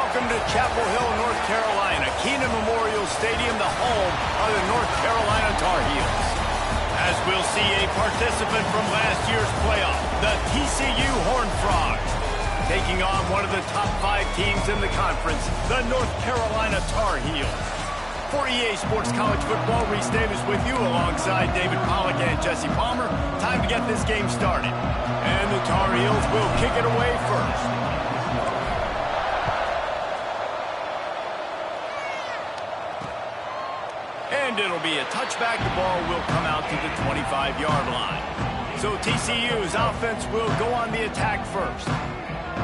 Welcome to Chapel Hill, North Carolina, Kenan Memorial Stadium, the home of the North Carolina Tar Heels. As we'll see a participant from last year's playoff, the TCU Horned Frogs, taking on one of the top 5 teams in the conference, the North Carolina Tar Heels. For EA Sports College Football, Reese Davis with you alongside David Pollack and Jesse Palmer. Time to get this game started. And the Tar Heels will kick it away first. And it'll be a touchback. The ball will come out to the 25-yard line. So TCU's offense will go on the attack first.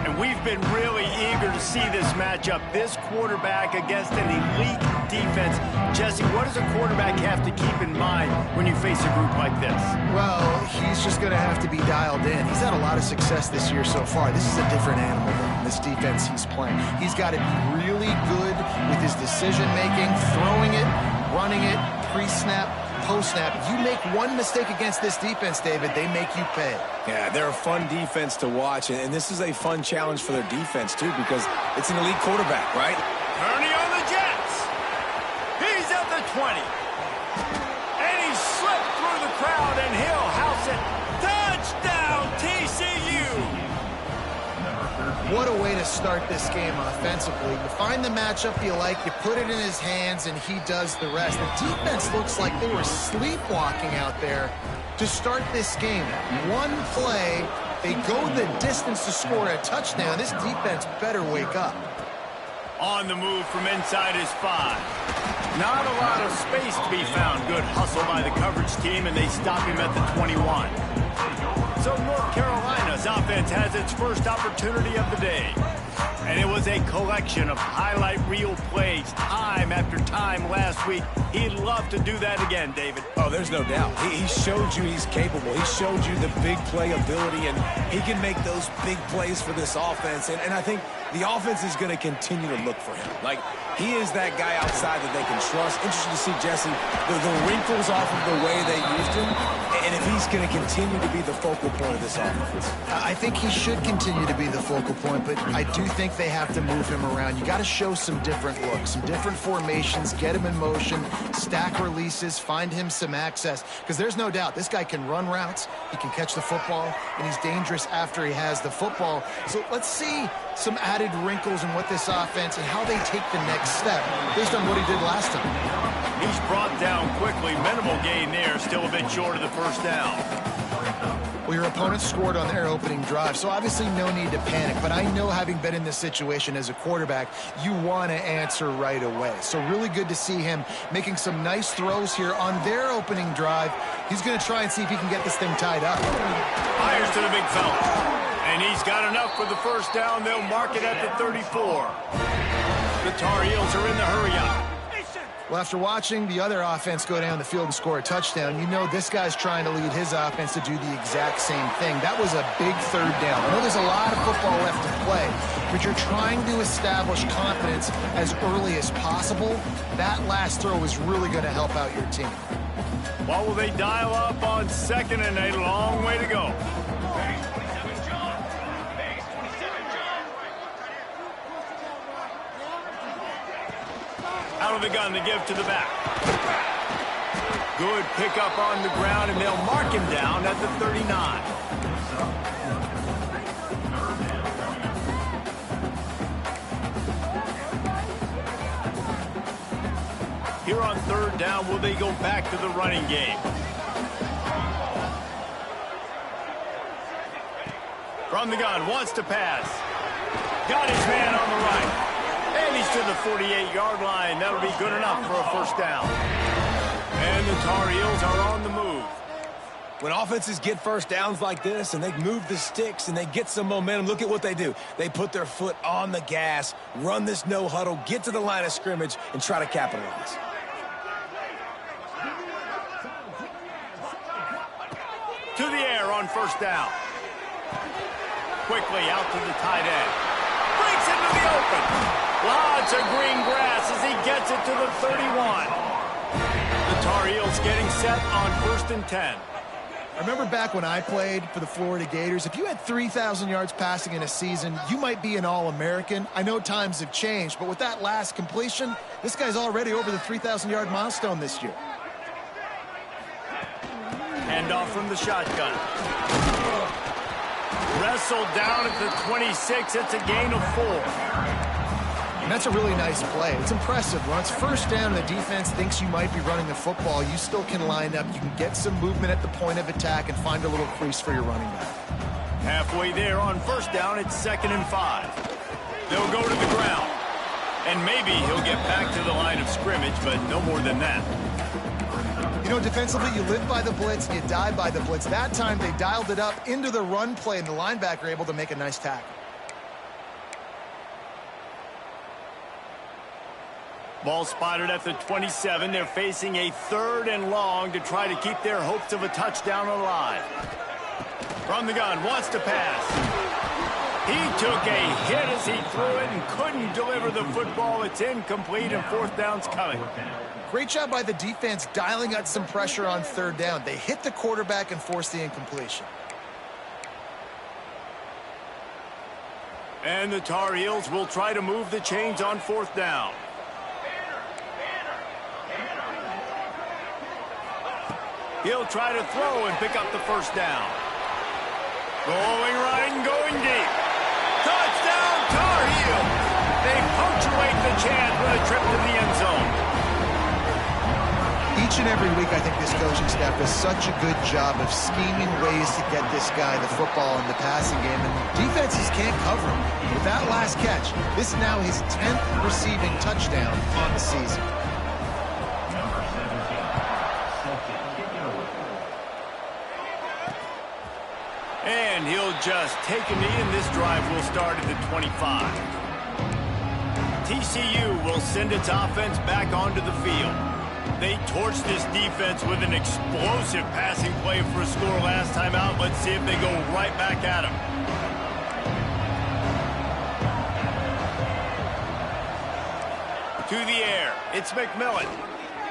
And we've been really eager to see this matchup. This quarterback against an elite defense. Jesse, what does a quarterback have to keep in mind when you face a group like this? Well, he's just going to have to be dialed in. He's had a lot of success this year so far. This is a different animal than this defense he's playing. He's got to be really good with his decision-making, throwing it, running it, pre-snap, post-snap. You make one mistake against this defense, David, they make you pay. Yeah, they're a fun defense to watch, and this is a fun challenge for their defense, too, because it's an elite quarterback, right? Kearney on the Jets. He's at the 20. And he slipped through the crowd, and he'll house it. Touchdown, TCU! What a way to start this game offensively. You find the matchup you like, you put it in his hands, and he does the rest. The defense looks like they were sleepwalking out there to start this game. One play, they go the distance to score a touchdown. This defense better wake up. On the move from inside his 5. Not a lot of space to be found. Good hustle by the coverage team, and they stop him at the 21. So North Carolina's offense has its first opportunity of the day. And it was a collection of highlight reel plays time after time last week. He'd love to do that again, David. Oh, there's no doubt. He showed you he's capable. He showed you the big play ability, and he can make those big plays for this offense. And I think the offense is going to continue to look for him. Like, he is that guy outside that they can trust. Interesting to see, Jesse, the wrinkles off of the way they used him, and if he's going to continue to be the focal point of this offense. I think he should continue to be the focal point, but I do think they have to move him around. You got to show some different looks, some different formations, get him in motion, stack releases, find him some access, because there's no doubt this guy can run routes, he can catch the football, and he's dangerous after he has the football. So let's see some added wrinkles in what this offense and how they take the next step based on what he did last time. He's brought down quickly. Minimal gain there. Still a bit short of the first down. Well, your opponent scored on their opening drive, so obviously no need to panic. But I know, having been in this situation as a quarterback, you want to answer right away. So really good to see him making some nice throws here on their opening drive. He's going to try and see if he can get this thing tied up. Fires to the big fella. And he's got enough for the first down. They'll mark it at the 34. The Tar Heels are in the hurry-up. Well, after watching the other offense go down the field and score a touchdown, you know this guy's trying to lead his offense to do the exact same thing. That was a big third down. I know there's a lot of football left to play, but you're trying to establish confidence as early as possible. That last throw is really going to help out your team. What will they dial up on 2nd and a long way to go? Out of the gun to give to the back. Good pickup on the ground, and they'll mark him down at the 39. Here on 3rd down, will they go back to the running game? From the gun, wants to pass. Got his man on the right. And he's to the 48-yard line. That'll be good enough for a first down. And the Tar Heels are on the move. When offenses get first downs like this and they move the sticks and they get some momentum, look at what they do. They put their foot on the gas, run this no huddle, get to the line of scrimmage, and try to capitalize. To the air on first down. Quickly out to the tight end. Breaks into the open. Lots of green grass as he gets it to the 31. The Tar Heels getting set on 1st and 10. I remember back when I played for the Florida Gators, if you had 3,000 yards passing in a season, you might be an All-American. I know times have changed, but with that last completion, this guy's already over the 3,000-yard milestone this year. Handoff from the shotgun. Wrestled down at the 26. It's a gain of 4. And that's a really nice play. It's impressive. When it's first down and the defense thinks you might be running the football, you still can line up. You can get some movement at the point of attack and find a little crease for your running back. Halfway there on first down, it's 2nd and 5. They'll go to the ground. And maybe he'll get back to the line of scrimmage, but no more than that. You know, defensively, you live by the blitz, you die by the blitz. That time, they dialed it up into the run play, and the linebacker able to make a nice tackle. Ball spotted at the 27. They're facing a 3rd and long to try to keep their hopes of a touchdown alive. From the gun, wants to pass. He took a hit as he threw it and couldn't deliver the football. It's incomplete, and 4th down's coming. Great job by the defense dialing out some pressure on 3rd down. They hit the quarterback and forced the incompletion. And the Tar Heels will try to move the chains on 4th down. He'll try to throw and pick up the 1st down. Going right and going deep. Touchdown, Tar Heels! They punctuate the chance with a trip to the end zone. Each and every week, I think this coaching staff does such a good job of scheming ways to get this guy the football in the passing game, and defenses can't cover him. With that last catch, this is now his 10th receiving touchdown on the season. And he'll just take a knee, and this drive will start at the 25. TCU will send its offense back onto the field. They torched this defense with an explosive passing play for a score last time out. Let's see if they go right back at him. To the air. It's McMillan.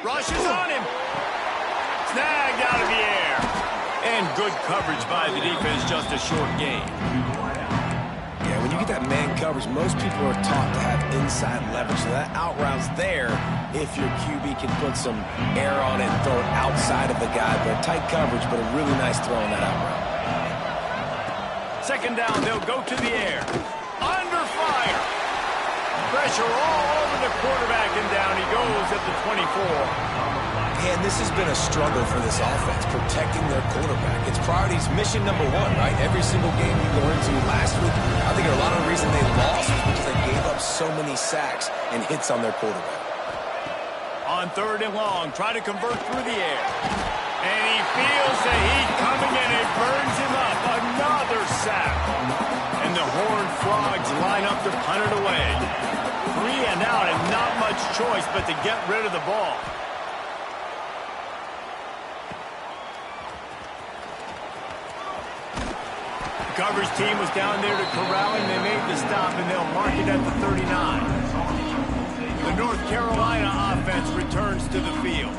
Rushes on him. Snagged out of the air. And good coverage by the defense, just a short gain. Yeah, when you get that man coverage, most people are taught to have inside leverage. So that out route's there if your QB can put some air on it and throw it outside of the guy. But tight coverage, but a really nice throw on that out route. 2nd down, they'll go to the air. Under fire. Pressure all over the quarterback, and down he goes at the 24. And this has been a struggle for this offense, protecting their quarterback. It's priorities, mission number 1, right? Every single game you go into last week, I think a lot of the reason they lost was because they gave up so many sacks and hits on their quarterback. On 3rd and long, try to convert through the air. And he feels the heat coming, and it burns him up. Another sack. And the Horned Frogs line up to punt it away. 3 and out, and not much choice but to get rid of the ball. The coverage team was down there to corral him. They made the stop, and they'll mark it at the 39. The North Carolina offense returns to the field.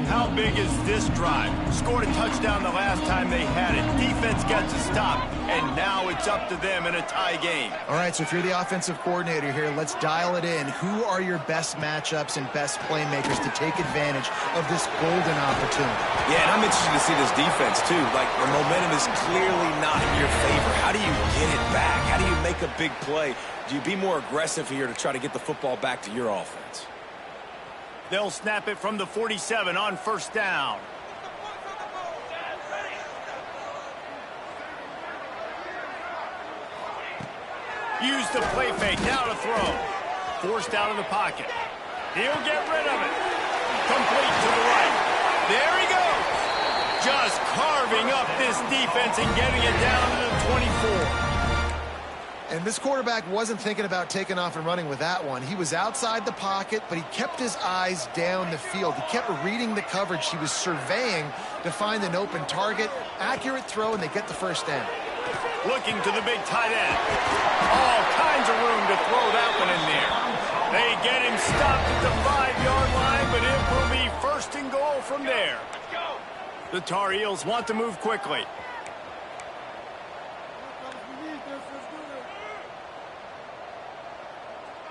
How big is this drive? Scored a touchdown the last time they had it. Defense gets a stop, and now it's up to them in a tie game. All right, so if you're the offensive coordinator here, let's dial it in. Who are your best matchups and best playmakers to take advantage of this golden opportunity? Yeah, and I'm interested to see this defense, too. Like, the momentum is clearly not in your favor. How do you get it back? How do you make a big play? Do you be more aggressive here to try to get the football back to your offense? They'll snap it from the 47 on 1st down. Use the play fake, now to throw. Forced out of the pocket. He'll get rid of it. Complete to the right. There he goes. Just carving up this defense and getting it down to the 24. And this quarterback wasn't thinking about taking off and running with that one. He was outside the pocket, but he kept his eyes down the field. He kept reading the coverage. He was surveying to find an open target. Accurate throw, and they get the 1st down. Looking to the big tight end. All kinds of room to throw that one in there. They get him stopped at the 5-yard line, but it will be 1st and goal from there. The Tar Heels want to move quickly.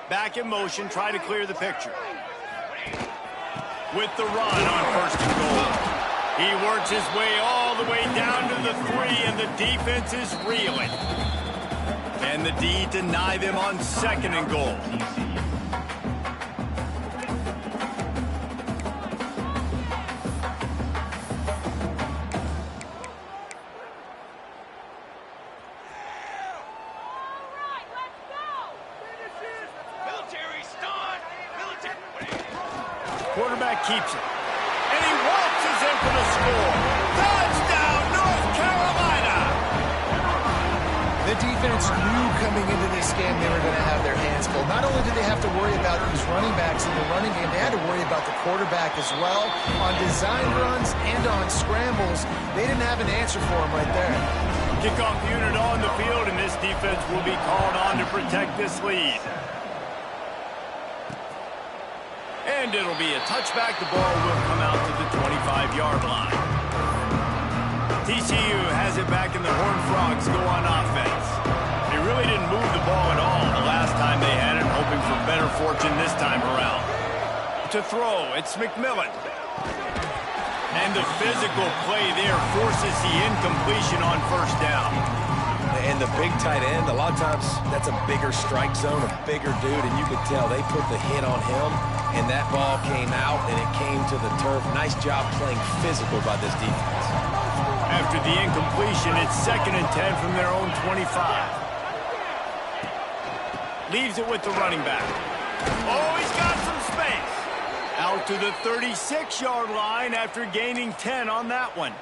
Back in motion, try to clear the picture. With the run on first and goal. He works his way all the way down to the 3, and the defense is reeling. And the D deny them on second and goal. Quarterback keeps it. And he waltzes in for the score. Touchdown, North Carolina! The defense knew coming into this game they were going to have their hands full. Not only did they have to worry about these running backs in the running game, they had to worry about the quarterback as well. On design runs and on scrambles, they didn't have an answer for him right there. Kickoff unit on the field, and this defense will be called on to protect this lead. And it'll be a touchback. The ball will come out to the 25-yard line. TCU has it back, and the Horned Frogs go on offense. They really didn't move the ball at all the last time they had it, hoping for better fortune this time around. To throw, it's McMillan. And the physical play there forces the incompletion on first down. And the big tight end, a lot of times that's a bigger strike zone, a bigger dude, and you could tell they put the hit on him, and that ball came out, and it came to the turf. Nice job playing physical by this defense. After the incompletion, it's 2nd and 10 from their own 25. Leaves it with the running back. Oh, he's got some space. Out to the 36-yard line after gaining 10 on that one.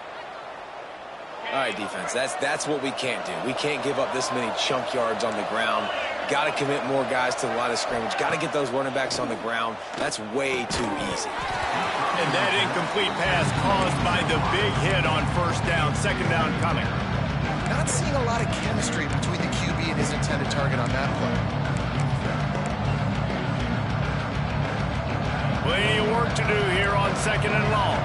All right, defense, that's what we can't do. We can't give up this many chunk yards on the ground. Got to commit more guys to the line of scrimmage. Got to get those running backs on the ground. That's way too easy. And that incomplete pass caused by the big hit on first down. 2nd down coming. Not seeing a lot of chemistry between the QB and his intended target on that play. Plenty of work to do here on 2nd and long.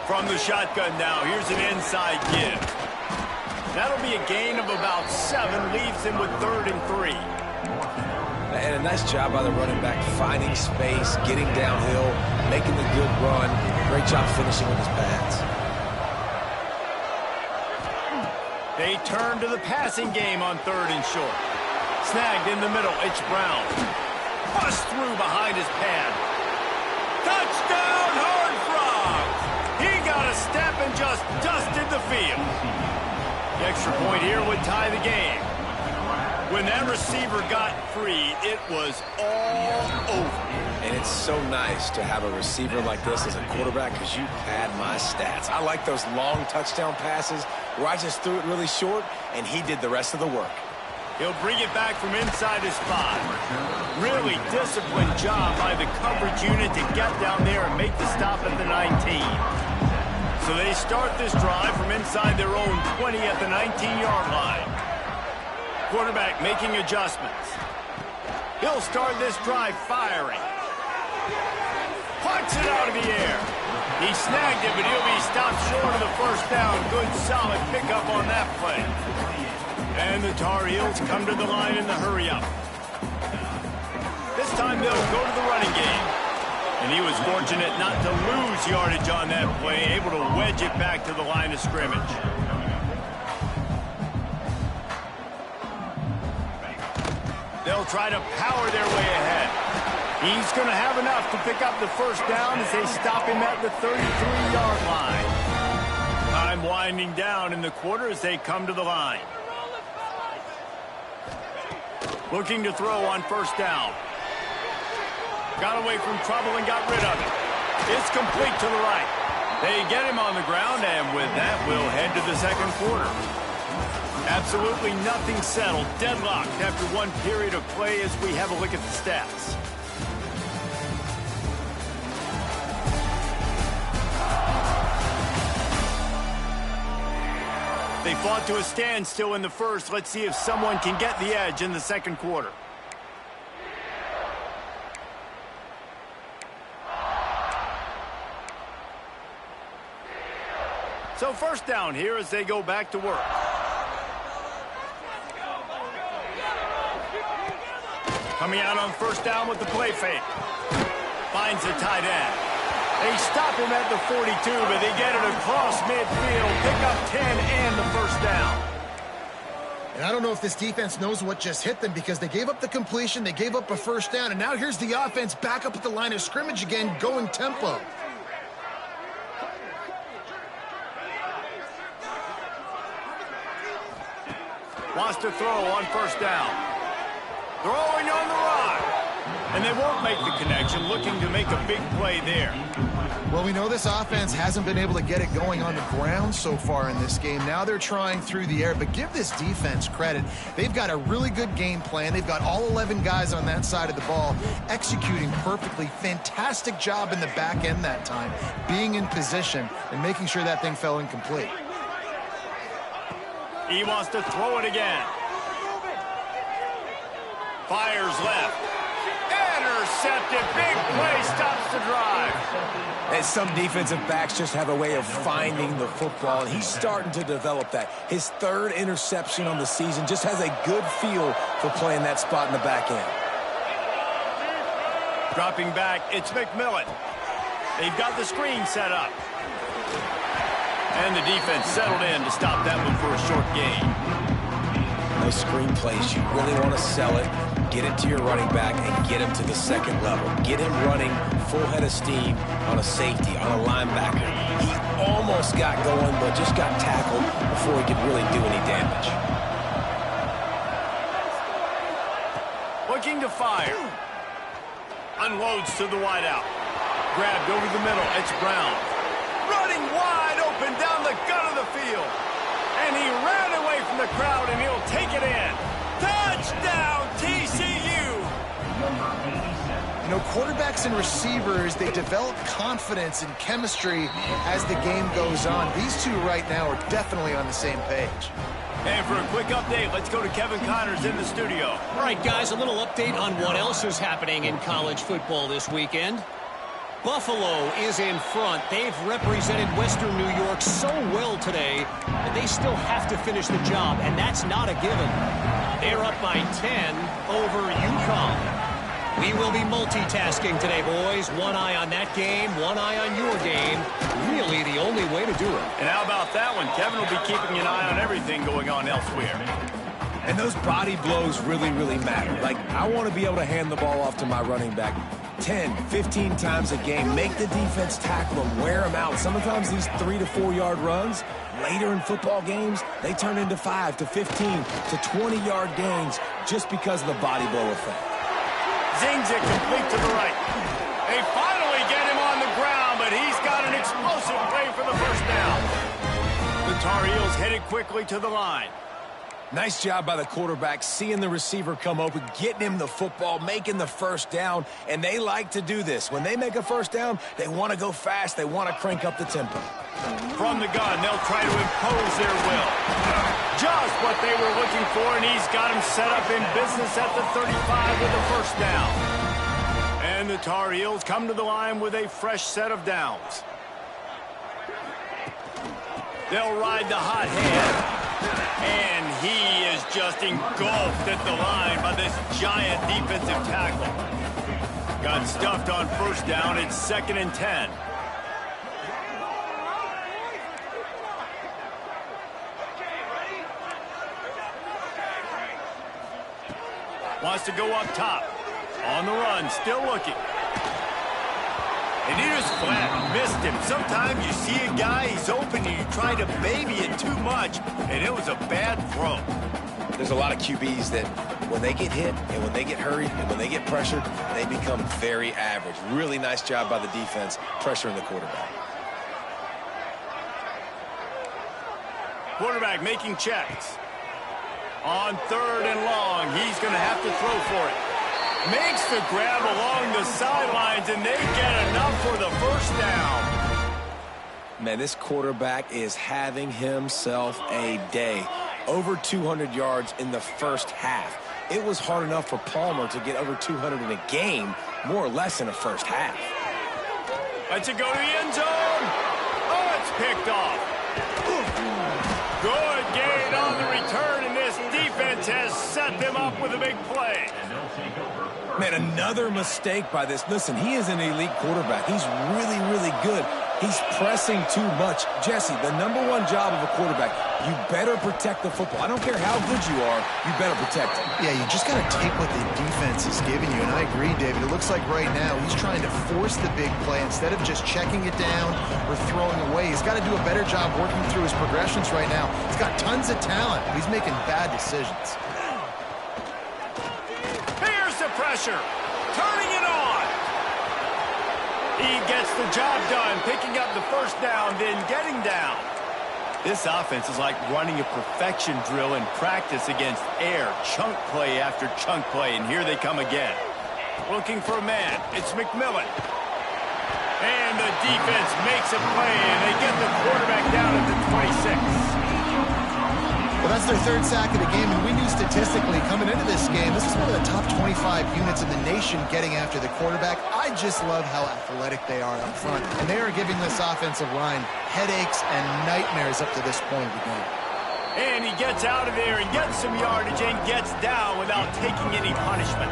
From the shotgun now, here's an inside give. That'll be a gain of about 7, leaves him with 3rd and 3. And a nice job by the running back, finding space, getting downhill, making the good run. Great job finishing with his pads. They turn to the passing game on 3rd and short. Snagged in the middle, it's Brown. Bust through behind his pad. Touchdown, Horned Frogs! He got a step and just dusted the field. The extra point here would tie the game. When that receiver got free, it was all over. And it's so nice to have a receiver like this as a quarterback because you pad my stats. I like those long touchdown passes where I just threw it really short and he did the rest of the work. He'll bring it back from inside his 5. Really disciplined job by the coverage unit to get down there and make the stop at the 19. So they start this drive from inside their own 20 at the 19-yard line. Quarterback making adjustments. He'll start this drive firing. Punts it out of the air. He snagged it, but he'll be stopped short of the first down. Good, solid pickup on that play. And the Tar Heels come to the line in the hurry-up. This time they'll go to the running game. And he was fortunate not to lose yardage on that play, able to wedge it back to the line of scrimmage. They'll try to power their way ahead. He's going to have enough to pick up the first down as they stop him at the 33-yard line. Time winding down in the quarter as they come to the line. Looking to throw on first down. Got away from trouble and got rid of it. It's complete to the right. They get him on the ground, and with that, we'll head to the second quarter. Absolutely nothing settled. Deadlocked after one period of play as we have a look at the stats. They fought to a standstill in the first. Let's see if someone can get the edge in the second quarter. So first down here as they go back to work. Coming out on first down with the play fake. Finds the tight end. They stop him at the 42, but they get it across midfield. Pick up 10 and the first down. And I don't know if this defense knows what just hit them because they gave up the completion, they gave up a first down, and now here's the offense back up at the line of scrimmage again, going tempo. Wants to throw on first down. Throwing on the run. And they won't make the connection, looking to make a big play there. Well, we know this offense hasn't been able to get it going on the ground so far in this game. Now they're trying through the air, but give this defense credit. They've got a really good game plan. They've got all 11 guys on that side of the ball executing perfectly. Fantastic job in the back end that time, being in position and making sure that thing fell incomplete. He wants to throw it again. Fires left. Intercepted. Big play stops the drive. And some defensive backs just have a way of finding the football, and he's starting to develop that. His third interception on the season, just has a good feel for playing that spot in the back end. Dropping back, it's McMillan. They've got the screen set up. And the defense settled in to stop that one for a short gain. Those screen plays, you really want to sell it, get it to your running back, and get him to the second level. Get him running full head of steam on a safety, on a linebacker. He almost got going, but just got tackled before he could really do any damage. Looking to fire. Unloads to the wideout. Grabbed over the middle, it's Brown. Running wide open down the gut of the field. And he ran away from the crowd, and he'll take it in. Touchdown, TCU! You know, quarterbacks and receivers, they develop confidence and chemistry as the game goes on. These two right now are definitely on the same page. And for a quick update, let's go to Kevin Connors in the studio. All right, guys, a little update on what else is happening in college football this weekend. Buffalo is in front. They've represented Western New York so well today, but they still have to finish the job, and that's not a given. They're up by 10 over UConn. We will be multitasking today, boys. One eye on that game, one eye on your game. Really the only way to do it. And how about that one? Kevin will be keeping an eye on everything going on elsewhere. And those body blows really, really matter. Like, I want to be able to hand the ball off to my running back 10, 15 times a game. Make the defense tackle them, wear them out. Sometimes these 3 to 4 yard runs, later in football games, they turn into 5 to 15 to 20 yard gains just because of the body blow effect. Zings it complete to the right. They finally get him on the ground, but he's got an explosive play for the first down. The Tar Heels headed quickly to the line. Nice job by the quarterback, seeing the receiver come open, getting him the football, making the first down, and they like to do this. When they make a first down, they want to go fast, they want to crank up the tempo. From the gun, they'll try to impose their will. Just what they were looking for, and he's got him set up in business at the 35 with a first down. And the Tar Heels come to the line with a fresh set of downs. They'll ride the hot hand. And he is just engulfed at the line by this giant defensive tackle. Got stuffed on first down. It's 2nd and 10. Wants to go up top. On the run, still looking. And he just flat missed him. Sometimes you see a guy, he's open, and you try to baby it too much, and it was a bad throw. There's a lot of QBs that when they get hit and when they get hurried and when they get pressured, they become very average. Really nice job by the defense pressuring the quarterback. Quarterback making checks. On 3rd and long, he's going to have to throw for it. Makes the grab along the sidelines, and they get enough for the first down. Man, this quarterback is having himself a day. Over 200 yards in the first half. It was hard enough for Palmer to get over 200 in a game, more or less in the first half. Let's it go to the end zone. Oh, it's picked off. defense has set them up with a big play. Man, another mistake by this. Listen, he is an elite quarterback. He's really, really good. He's pressing too much. Jesse, the #1 job of a quarterback, you better protect the football. I don't care how good you are, you better protect it. Yeah, you just got to take what the defense is giving you, and I agree, David. It looks like right now he's trying to force the big play instead of just checking it down or throwing away. He's got to do a better job working through his progressions right now. He's got tons of talent, but he's making bad decisions. Here's the pressure. Turning it on. He gets the job done, picking up the first down, then getting down. This offense is like running a perfection drill in practice against air. Chunk play after chunk play, and here they come again. Looking for a man. It's McMillan. And the defense makes a play, and they get the quarterback down at the 26. Well, that's their third sack of the game, and we knew statistically coming into this game, this is one of the top 25 units in the nation getting after the quarterback. I just love how athletic they are up front, and they are giving this offensive line headaches and nightmares up to this point of the game. And he gets out of there and gets some yardage and gets down without taking any punishment.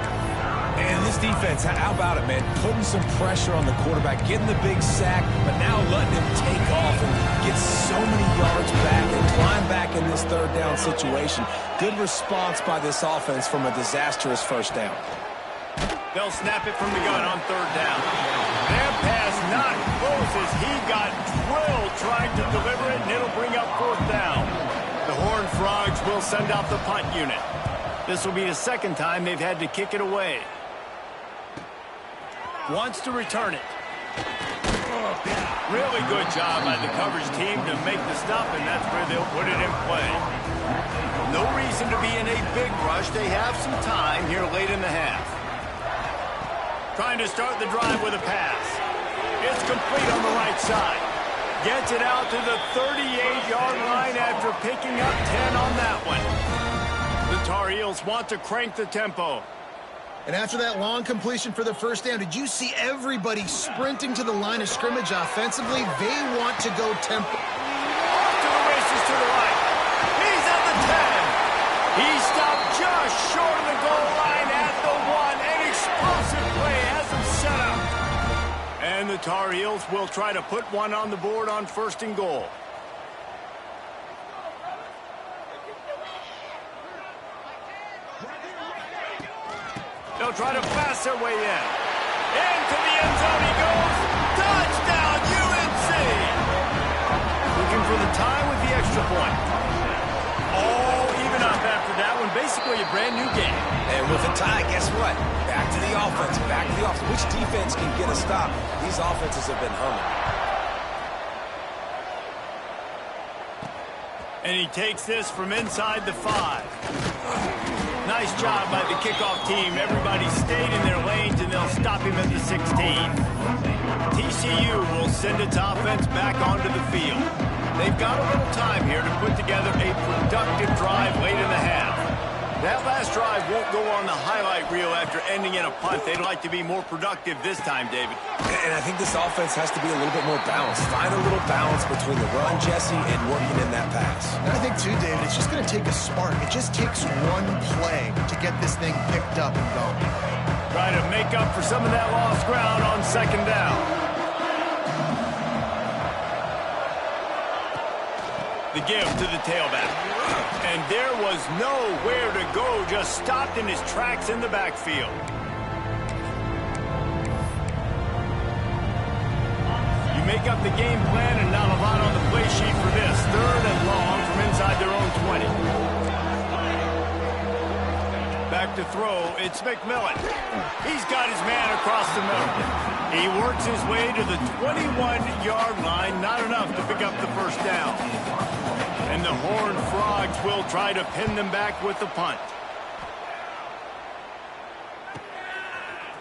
And this defense, how about it, man? Putting some pressure on the quarterback, getting the big sack, but now letting him take off and get so many yards back and climb back in this third down situation. Good response by this offense from a disastrous first down. They'll snap it from the gun on third down. Their pass not close as he got drilled trying to deliver it, and it'll bring up fourth down. The Horned Frogs will send out the punt unit. This will be the second time they've had to kick it away. Wants to return it. Really good job by the coverage team to make the stop, and that's where they'll put it in play. No reason to be in a big rush. They have some time here late in the half. Trying to start the drive with a pass. It's complete on the right side. Gets it out to the 38-yard line after picking up 10 on that one. The Tar Heels want to crank the tempo. And after that long completion for the first down, did you see everybody sprinting to the line of scrimmage offensively? They want to go tempo. Off to the races to the right. He's at the 10. He stopped just short of the goal line at the 1. An explosive play has him set up. And the Tar Heels will try to put one on the board on first and goal. They'll try to pass their way in. Into the end zone he goes. Touchdown, UNC! Looking for the tie with the extra point. Oh, even up after that one. Basically a brand new game. And with a tie, guess what? Back to the offense. Back to the offense. Which defense can get a stop? These offenses have been humming. And he takes this from inside the 5. Nice job by the kickoff team. Everybody stayed in their lanes, and they'll stop him at the 16. TCU will send its offense back onto the field. They've got a little time here to put together a productive drive late in the half. That last drive won't go on the highlight reel after ending in a punt. They'd like to be more productive this time, David. And I think this offense has to be a little bit more balanced. Find a little balance between the run, Jesse, and working in that pass. And I think, too, David, it's just going to take a spark. It just takes one play to get this thing picked up and going. Try to make up for some of that lost ground on second down. The give to the tailback. And there was nowhere to go, just stopped in his tracks in the backfield. You make up the game plan and not a lot on the play sheet for this. Third and long from inside their own 20. Back to throw, it's McMillan. He's got his man across the middle. He works his way to the 21-yard line, not enough to pick up the first down. And the Horned Frogs will try to pin them back with the punt.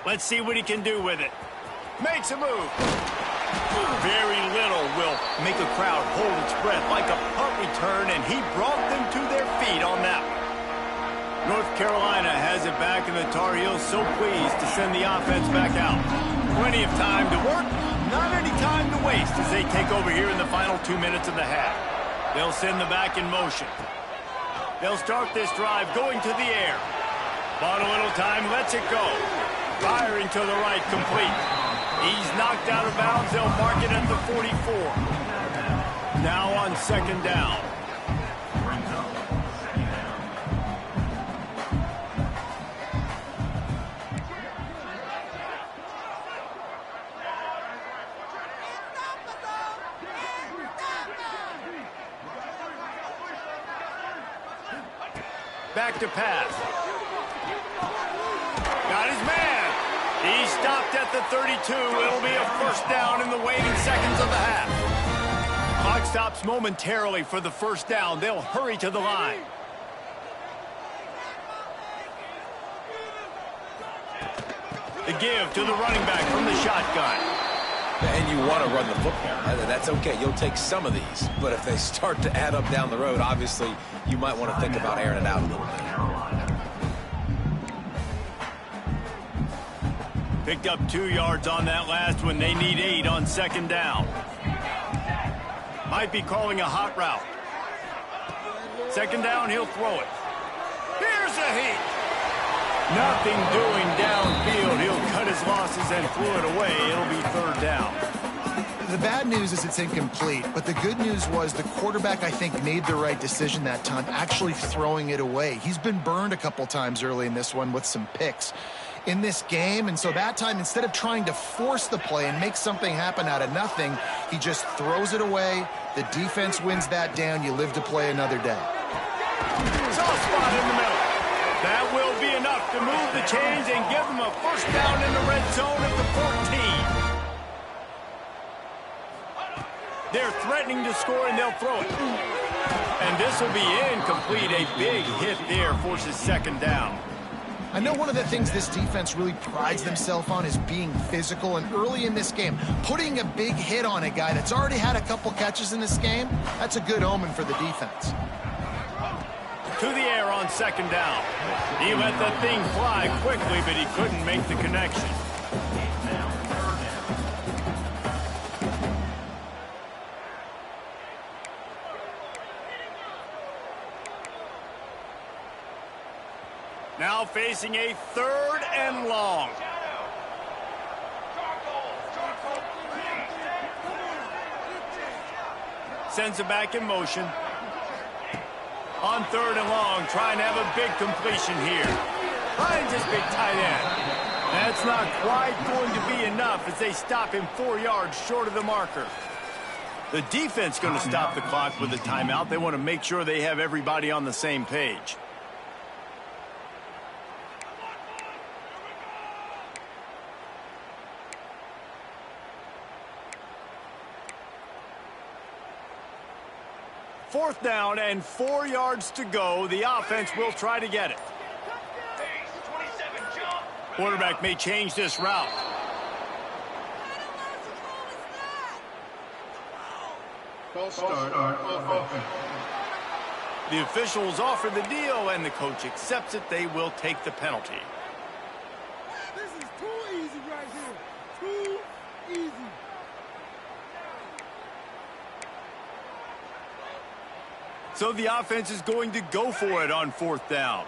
Let's see what he can do with it. Makes a move. Very little will make a crowd hold its breath like a punt return, and he brought them to their feet on that one. North Carolina has it back, and the Tar Heels so pleased to send the offense back out. Plenty of time to work, not any time to waste as they take over here in the final 2 minutes of the half. They'll send the back in motion. They'll start this drive going to the air. Bought a little time, lets it go. Firing to the right, complete. He's knocked out of bounds. They'll mark it at the 44. Now on second down. Back to pass. Got his man. He stopped at the 32. It'll be a first down in the waning seconds of the half. Clock stops momentarily for the first down. They'll hurry to the line. The give to the running back from the shotgun. And you want to run the football. That's okay. You'll take some of these. But if they start to add up down the road, obviously, you might want to think about airing it out a little bit. Picked up 2 yards on that last one. They need 8 on second down. Might be calling a hot route. Second down, he'll throw it. Here's a heat. Nothing doing downfield. He'll cut his losses and throw it away. It'll be third down. The bad news is it's incomplete, but the good news was the quarterback, I think, made the right decision that time, actually throwing it away. He's been burned a couple times early in this one with some picks in this game, and so that time, instead of trying to force the play and make something happen out of nothing, he just throws it away. The defense wins that down. You live to play another day. Soft spot in the middle. That will be enough to move the chains and give them a first down in the red zone at the 14. They're threatening to score, and they'll throw it. And this will be incomplete. A big hit there forces second down. I know one of the things this defense really prides themselves on is being physical, and early in this game, putting a big hit on a guy that's already had a couple catches in this game, that's a good omen for the defense. To the air on second down. He let the thing fly quickly, but he couldn't make the connection. Now facing a third and long. Sends it back in motion. On third and long, trying to have a big completion here. Finds his big tight end. That's not quite going to be enough as they stop him 4 yards short of the marker. The defense going to stop the clock with a timeout. They want to make sure they have everybody on the same page. Fourth down and 4 yards to go. The offense will try to get it. Quarterback may change this route. False start on offense. The officials offer the deal, and the coach accepts it. They will take the penalty. This is too easy right here. Too easy. So the offense is going to go for it on fourth down.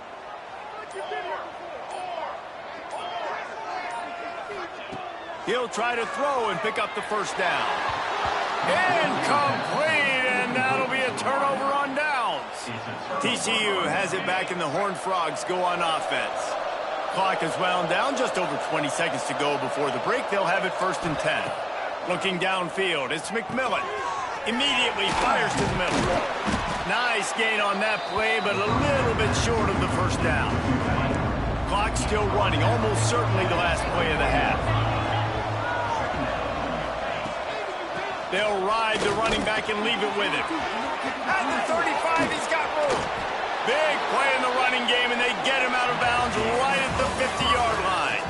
He'll try to throw and pick up the first down. Incomplete, and that'll be a turnover on downs. TCU has it back, and the Horned Frogs go on offense. Clock is wound down, just over 20 seconds to go before the break. They'll have it 1st and 10. Looking downfield, it's McMillan. Immediately fires to the middle. Nice gain on that play, but a little bit short of the first down. Clock still running, almost certainly the last play of the half. They'll ride the running back and leave it with him. At the 35, he's got room. Big play in the running game, and they get him out of bounds right at the 50-yard line.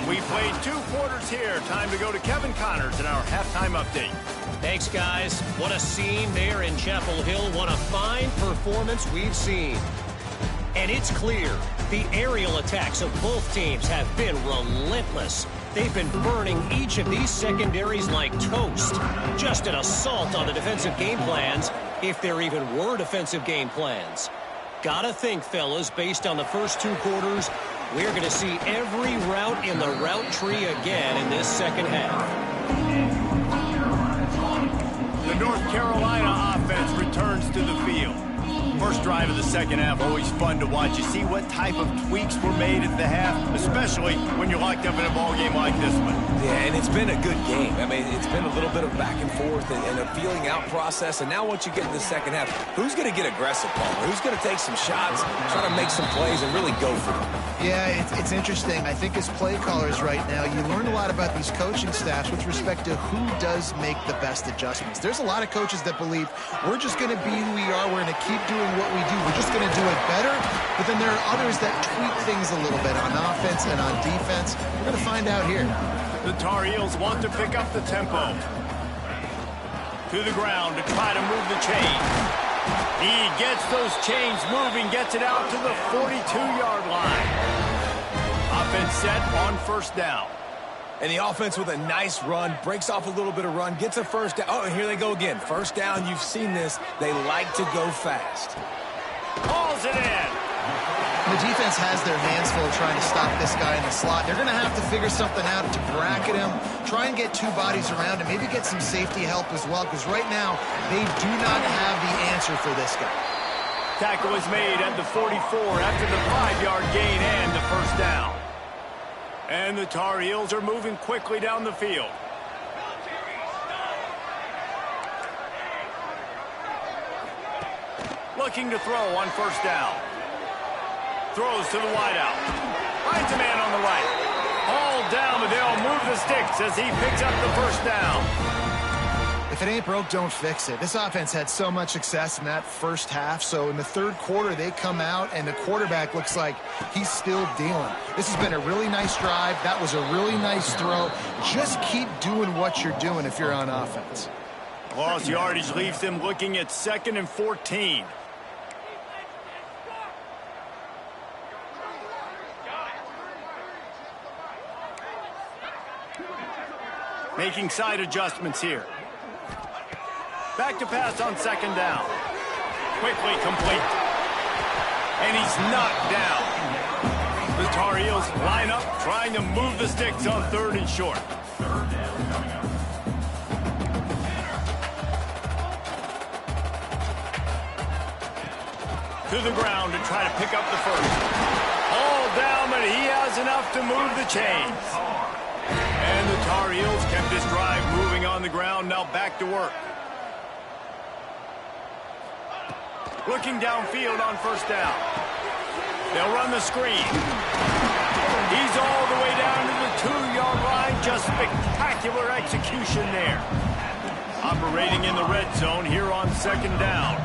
We played 2 quarters here. Time to go to Kevin Connors in our halftime update. Thanks, guys. What a scene there in Chapel Hill. What a fine performance we've seen. And it's clear the aerial attacks of both teams have been relentless. They've been burning each of these secondaries like toast. Just an assault on the defensive game plans, if there even were defensive game plans. Gotta think, fellas, based on the first 2 quarters, we're going to see every route in the route tree again in this second half. The North Carolina offense returns to the field. First drive of the second half, always fun to watch. You see what type of tweaks were made at the half, especially when you're locked up in a ball game like this one. Yeah, and it's been a good game. I mean, it's been a little bit of back and forth and a feeling out process. And now once you get to the second half, who's going to get aggressive, Palmer? Who's going to take some shots, try to make some plays, and really go for them? Yeah, it's interesting. I think as play callers right now, you learn a lot about these coaching staffs with respect to who does make the best adjustments. There's a lot of coaches that believe we're just going to be who we are. We're going to keep doing what we do. We're just going to do it better. But then there are others that tweak things a little bit on offense and on defense. We're going to find out here. The Tar Heels want to pick up the tempo. To the ground to try to move the chain. He gets those chains moving, gets it out to the 42-yard line. Offense set on first down. And the offense with a nice run, breaks off a little bit of run, gets a first down. Oh, and here they go again. First down, you've seen this. They like to go fast. Hauls it in. The defense has their hands full trying to stop this guy in the slot. They're going to have to figure something out to bracket him, try and get 2 bodies around him, maybe get some safety help as well, because right now they do not have the answer for this guy. Tackle is made at the 44 after the 5-yard gain and the first down. And the Tar Heels are moving quickly down the field. Looking to throw on first down. Throws to the wideout. Finds a man on the right. Hauled down, but they'll move the sticks as he picks up the first down. If it ain't broke, don't fix it. This offense had so much success in that first half, so in the third quarter, they come out, and the quarterback looks like he's still dealing. This has been a really nice drive. That was a really nice throw. Just keep doing what you're doing if you're on offense. Lost yardage leaves them looking at 2nd and 14. Making side adjustments here. Back to pass on 2nd down. Quickly complete. And he's knocked down. The Tar Heels line up, trying to move the sticks on 3rd and short. To the ground to try to pick up the first. All down, but he has enough to move the chains. And the Tar Heels kept this drive moving on the ground, now back to work. Looking downfield on first down. They'll run the screen. He's all the way down to the 2-yard line. Just spectacular execution there. Operating in the red zone here on 2nd down.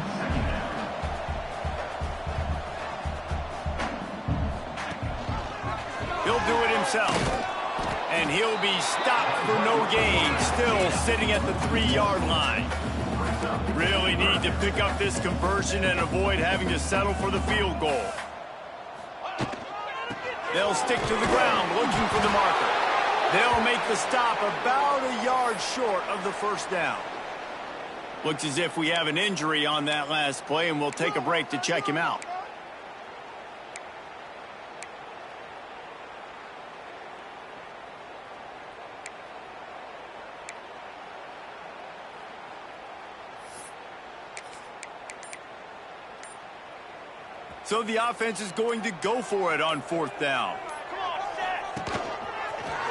He'll do it himself. And he'll be stopped for no gain, still sitting at the 3-yard line. Really need to pick up this conversion and avoid having to settle for the field goal. They'll stick to the ground looking for the marker. They'll make the stop about a yard short of the first down. Looks as if we have an injury on that last play, and we'll take a break to check him out. So the offense is going to go for it on 4th down.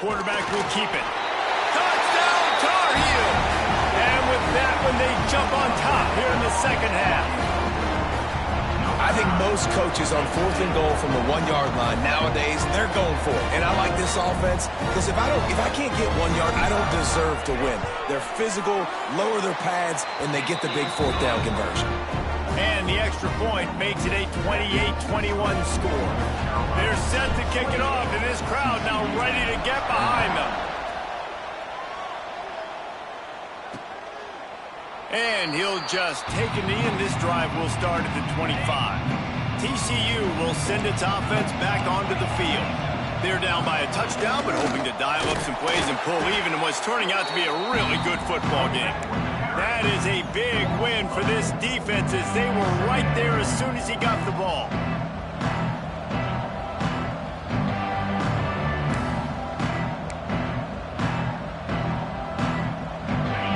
Quarterback will keep it. Touchdown, Tar Heels! And with that one, they jump on top here in the second half. I think most coaches on 4th and goal from the 1-yard line nowadays, they're going for it. And I like this offense because if I can't get 1 yard, I don't deserve to win. They're physical, lower their pads, and they get the big 4th down conversion. And the extra point makes it a 28-21 score. They're set to kick it off, and this crowd now ready to get behind them. And he'll just take a knee, and this drive will start at the 25. TCU will send its offense back onto the field. They're down by a touchdown, but hoping to dial up some plays and pull even in what's turning out to be a really good football game. That is a big win for this defense as they were right there as soon as he got the ball.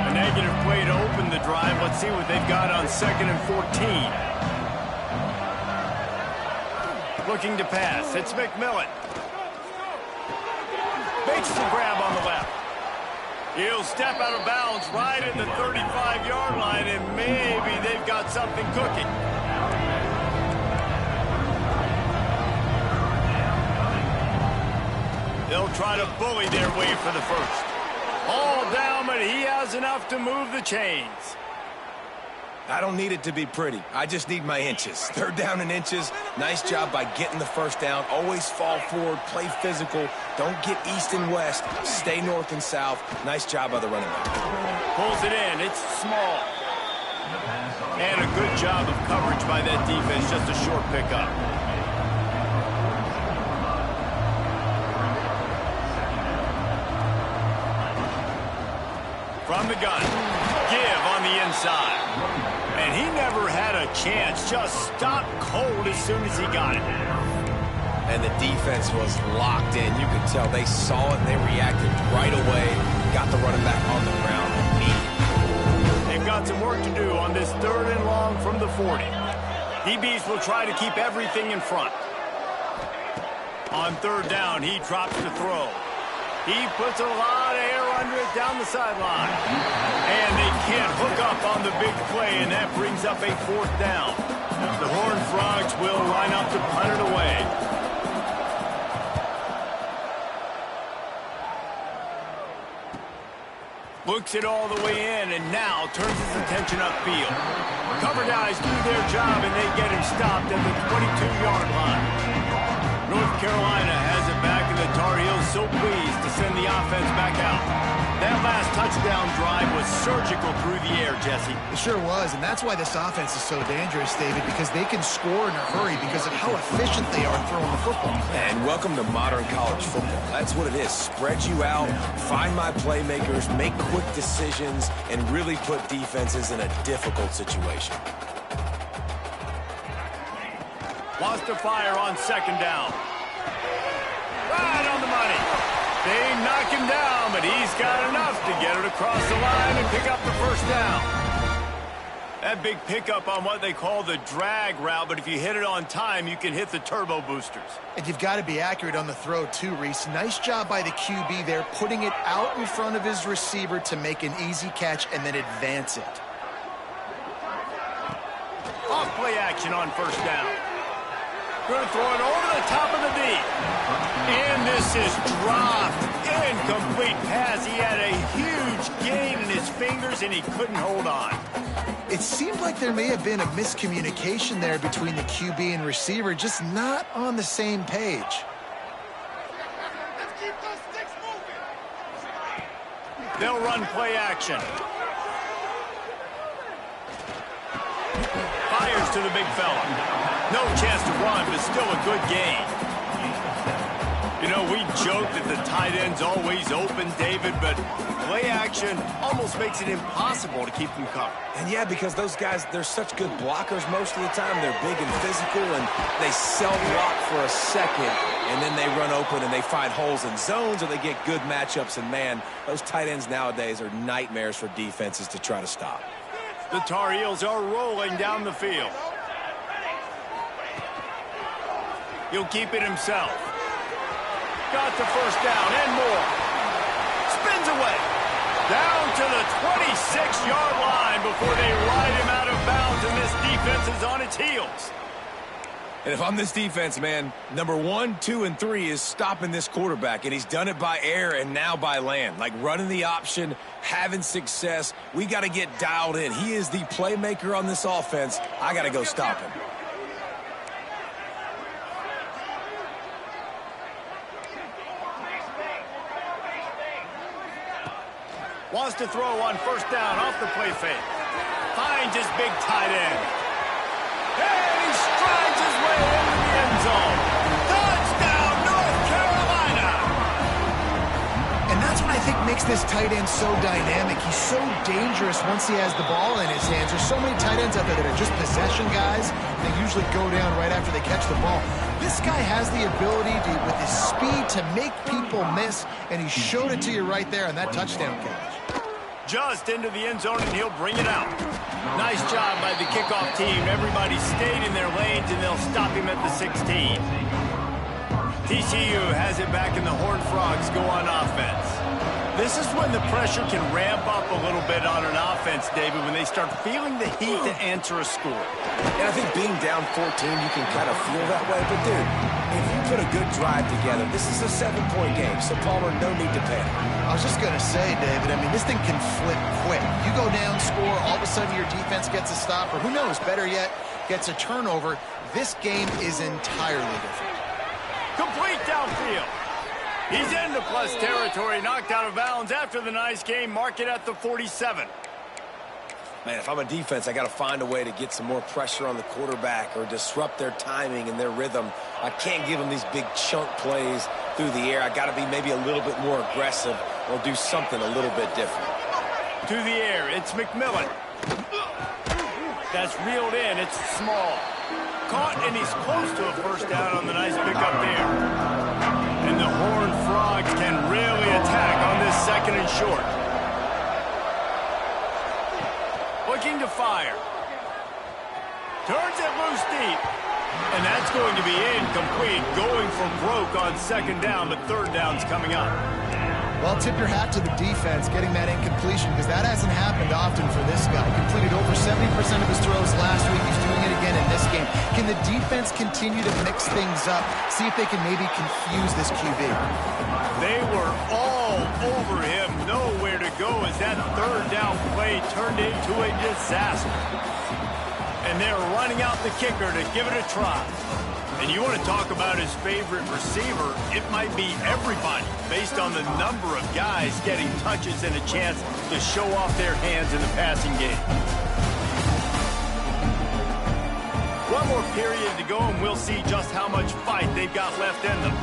A negative play to open the drive. Let's see what they've got on 2nd and 14. Looking to pass. It's McMillan. Makes the grab on the left. He'll step out of bounds right at the 35-yard line, and maybe they've got something cooking. They'll try to bully their way for the first. All down, but he has enough to move the chains. I don't need it to be pretty. I just need my inches. 3rd down and inches. Nice job by getting the first down. Always fall forward, play physical. Don't get east and west. Stay north and south. Nice job by the running back. Pulls it in. It's small. And a good job of coverage by that defense. Just a short pickup. From the gun. Give on the inside. And he never had a chance. Just stopped cold as soon as he got it. And the defense was locked in. You could tell they saw it. They reacted right away. Got the running back on the ground immediately. They've got some work to do on this 3rd and long from the 40. DBs will try to keep everything in front. On 3rd down, he drops to throw. He puts a lot of air under it down the sideline. And they can't hook up on the big play, and that brings up a 4th down. The Horned Frogs will line up to punt it away. Looks it all the way in, and now turns his attention upfield. Cover guys do their job, and they get him stopped at the 22-yard line. North Carolina has it back, and the Tar Heels so pleased to send the offense back out. That last touchdown drive was surgical through the air, Jesse. It sure was, and that's why this offense is so dangerous, David, because they can score in a hurry because of how efficient they are throwing the football. And welcome to modern college football. That's what it is. Spread you out, find my playmakers, make quick decisions, and really put defenses in a difficult situation. Wants to fire on 2nd down. Right on the money. They knock him down, but he's got enough to get it across the line and pick up the 1st down. That big pickup on what they call the drag route, but if you hit it on time, you can hit the turbo boosters. And you've got to be accurate on the throw, too, Reese. Nice job by the QB there, putting it out in front of his receiver to make an easy catch and then advance it. Off play action on 1st down. Going to throw it over the top of the D. And this is dropped. Incomplete pass. He had a huge gain in his fingers, and he couldn't hold on. It seemed like there may have been a miscommunication there between the QB and receiver, just not on the same page. Let's keep those sticks moving. They'll run play action. Fires to the big fella. No chance to run, but still a good gain. You know, we joke that the tight end's always open, David, but play action almost makes it impossible to keep them covered. And yeah, because those guys, they're such good blockers most of the time. They're big and physical, and they self-block for a second, and then they run open and they find holes in zones, or they get good matchups. And man, those tight ends nowadays are nightmares for defenses to try to stop. The Tar Heels are rolling down the field. He'll keep it himself. Got the 1st down and more. Spins away. Down to the 26-yard line before they ride him out of bounds, and this defense is on its heels. And if I'm this defense, man, number 1, 2, and 3 is stopping this quarterback, and he's done it by air and now by land. Like running the option, having success. We got to get dialed in. He is the playmaker on this offense. I got to go stop him. Wants to throw on 1st down off the play fake. Finds his big tight end. And he strides his way into the end zone. Touchdown, North Carolina! And that's what I think makes makes this tight end so dynamic. He's so dangerous once he has the ball in his hands. There's so many tight ends out there that are just possession guys. They usually go down right after they catch the ball. This guy has the ability to, with his speed, to make people miss, and he showed it to you right there on that touchdown catch. Just into the end zone, and he'll bring it out. Nice job by the kickoff team. Everybody stayed in their lanes, and they'll stop him at the 16. TCU has it back, and the Horned Frogs go on offense. This is when the pressure can ramp up a little bit on an offense, David, when they start feeling the heat to answer a score. And I think being down 14, you can kind of feel that way. But, dude, if you put a good drive together, this is a 7-point game, so, Palmer, no need to panic. I was just going to say, David, I mean, this thing can flip quick. You go down, score, all of a sudden your defense gets a stop, or who knows, better yet, gets a turnover. This game is entirely different. Complete downfield. He's into plus territory, knocked out of bounds after the nice game. Mark it at the 47. Man, if I'm a defense, I got to find a way to get some more pressure on the quarterback or disrupt their timing and their rhythm. I can't give them these big chunk plays through the air. I got to be maybe a little bit more aggressive or do something a little bit different. To the air, it's McMillan. That's reeled in, it's small. Caught, and he's close to a first down on the nice pickup there. And the Horned Frogs can really attack on this 2nd and short. Looking to fire. Turns it loose deep. And that's going to be incomplete. Going for broke on 2nd down, but 3rd down's coming up. Well, tip your hat to the defense getting that incompletion, because that hasn't happened often for this guy. Completed over 70% of his throws last week. He's doing it again in this game. Can the defense continue to mix things up? See if they can maybe confuse this QB. They were all over him. Nowhere to go as that 3rd down play turned into a disaster. And they're running out the kicker to give it a try. And you want to talk about his favorite receiver, it might be everybody based on the number of guys getting touches and a chance to show off their hands in the passing game. One more period to go, and we'll see just how much fight they've got left in them.